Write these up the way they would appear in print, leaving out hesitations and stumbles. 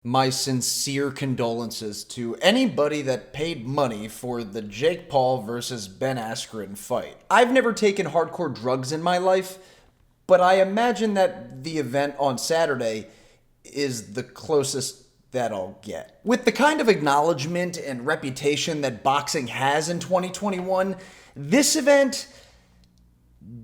My sincere condolences to anybody that paid money for the Jake Paul versus Ben Askren fight. I've never taken hardcore drugs in my life, but I imagine that the event on Saturday is the closest that I'll get. With the kind of acknowledgement and reputation that boxing has in 2021, this event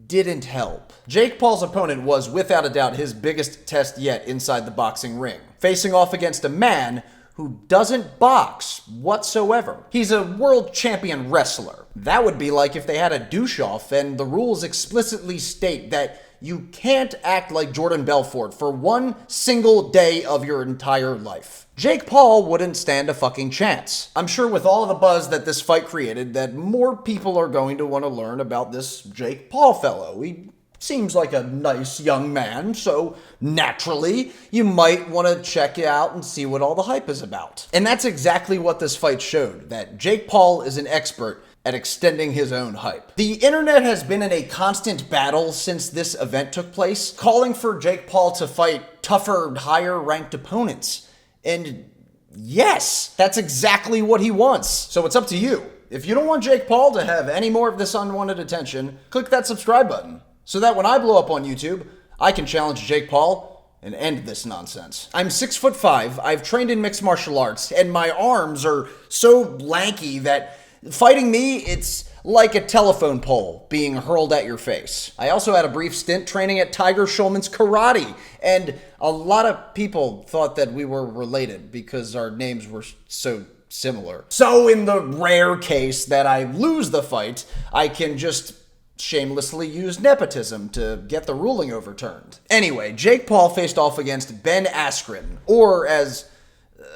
didn't help. Jake Paul's opponent was, without a doubt, his biggest test yet inside the boxing ring, facing off against a man who doesn't box whatsoever. He's a world champion wrestler. That would be like if they had a douche-off and the rules explicitly state that you can't act like Jordan Belfort for one single day of your entire life. Jake Paul wouldn't stand a fucking chance. I'm sure with all the buzz that this fight created that more people are going to want to learn about this Jake Paul fellow. He seems like a nice young man, so naturally, you might want to check it out and see what all the hype is about. And that's exactly what this fight showed, that Jake Paul is an expert at extending his own hype. The internet has been in a constant battle since this event took place, calling for Jake Paul to fight tougher, higher-ranked opponents. And yes, that's exactly what he wants. So it's up to you. If you don't want Jake Paul to have any more of this unwanted attention, click that subscribe button, so that when I blow up on YouTube, I can challenge Jake Paul and end this nonsense. I'm 6'5", I've trained in mixed martial arts, and my arms are so lanky that fighting me, it's like a telephone pole being hurled at your face. I also had a brief stint training at Tiger Schulman's karate, and a lot of people thought that we were related because our names were so similar. So in the rare case that I lose the fight, I can just shamelessly use nepotism to get the ruling overturned. Anyway, Jake Paul faced off against Ben Askren, or as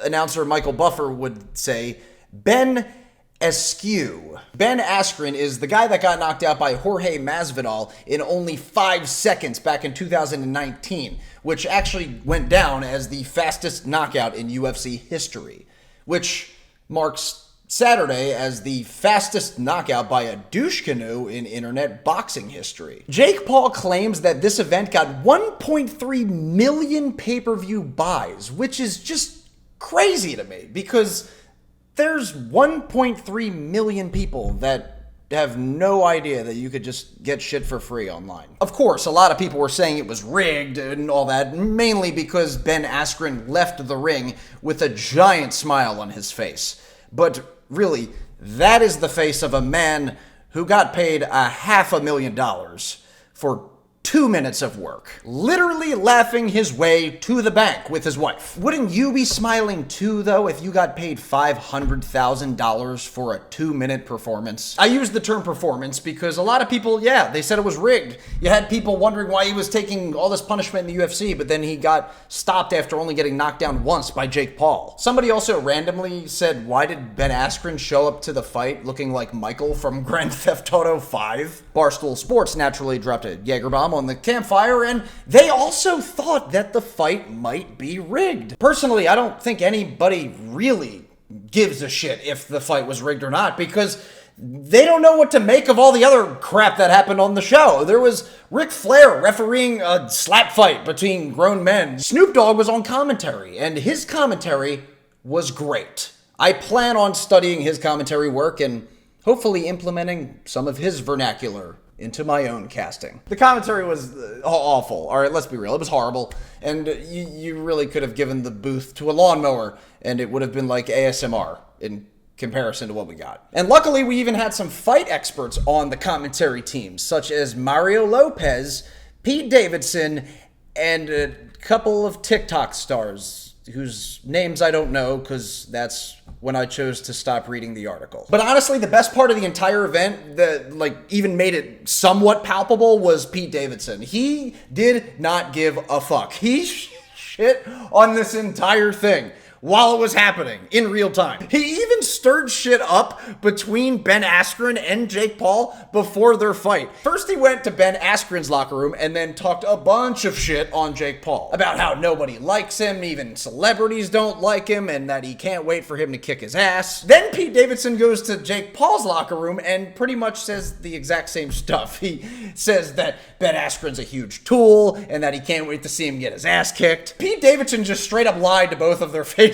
announcer Michael Buffer would say, Ben Askew. Ben Askren is the guy that got knocked out by Jorge Masvidal in only 5 seconds back in 2019, which actually went down as the fastest knockout in UFC history, which marks Saturday as the fastest knockout by a douche canoe in internet boxing history. Jake Paul claims that this event got 1.3 million pay-per-view buys, which is just crazy to me because there's 1.3 million people that have no idea that you could just get shit for free online. Of course, a lot of people were saying it was rigged and all that, mainly because Ben Askren left the ring with a giant smile on his face. But really, that is the face of a man who got paid $500,000 for 2 minutes of work, literally laughing his way to the bank with his wife. Wouldn't you be smiling too, though, if you got paid $500,000 for a 2-minute performance? I use the term performance because a lot of people, they said it was rigged. You had people wondering why he was taking all this punishment in the UFC, but then he got stopped after only getting knocked down once by Jake Paul. Somebody also randomly said, why did Ben Askren show up to the fight looking like Michael from Grand Theft Auto 5? Barstool Sports naturally dropped a Jaeger bomb on the campfire, and they also thought that the fight might be rigged. Personally, I don't think anybody really gives a shit if the fight was rigged or not, because they don't know what to make of all the other crap that happened on the show. There was Ric Flair refereeing a slap fight between grown men. Snoop Dogg was on commentary, and his commentary was great. I plan on studying his commentary work and hopefully implementing some of his vernacular into my own casting. The commentary was awful. All right, let's be real. It was horrible. And you really could have given the booth to a lawnmower and it would have been like ASMR in comparison to what we got. And luckily, we even had some fight experts on the commentary team, such as Mario Lopez, Pete Davidson, and a couple of TikTok stars whose names I don't know because that's when I chose to stop reading the article. But honestly, the best part of the entire event that even made it somewhat palpable was Pete Davidson. He did not give a fuck. He shit on this entire thing. while it was happening in real time. He even stirred shit up between Ben Askren and Jake Paul before their fight. First, he went to Ben Askren's locker room and then talked a bunch of shit on Jake Paul about how nobody likes him, even celebrities don't like him, and that he can't wait for him to kick his ass. Then Pete Davidson goes to Jake Paul's locker room and pretty much says the exact same stuff. He says that Ben Askren's a huge tool and that he can't wait to see him get his ass kicked. Pete Davidson just straight up lied to both of their faces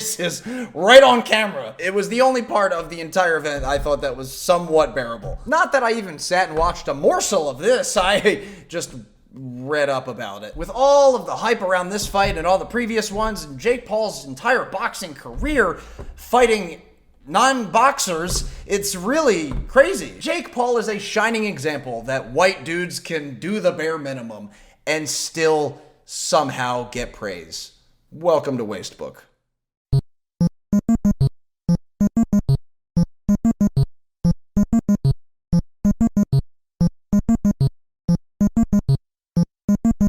right on camera. It was the only part of the entire event I thought that was somewhat bearable. Not that I even sat and watched a morsel of this, I just read up about it. With all of the hype around this fight and all the previous ones, and Jake Paul's entire boxing career fighting non-boxers, it's really crazy. Jake Paul is a shining example that white dudes can do the bare minimum and still somehow get praise. Welcome to Wastebook.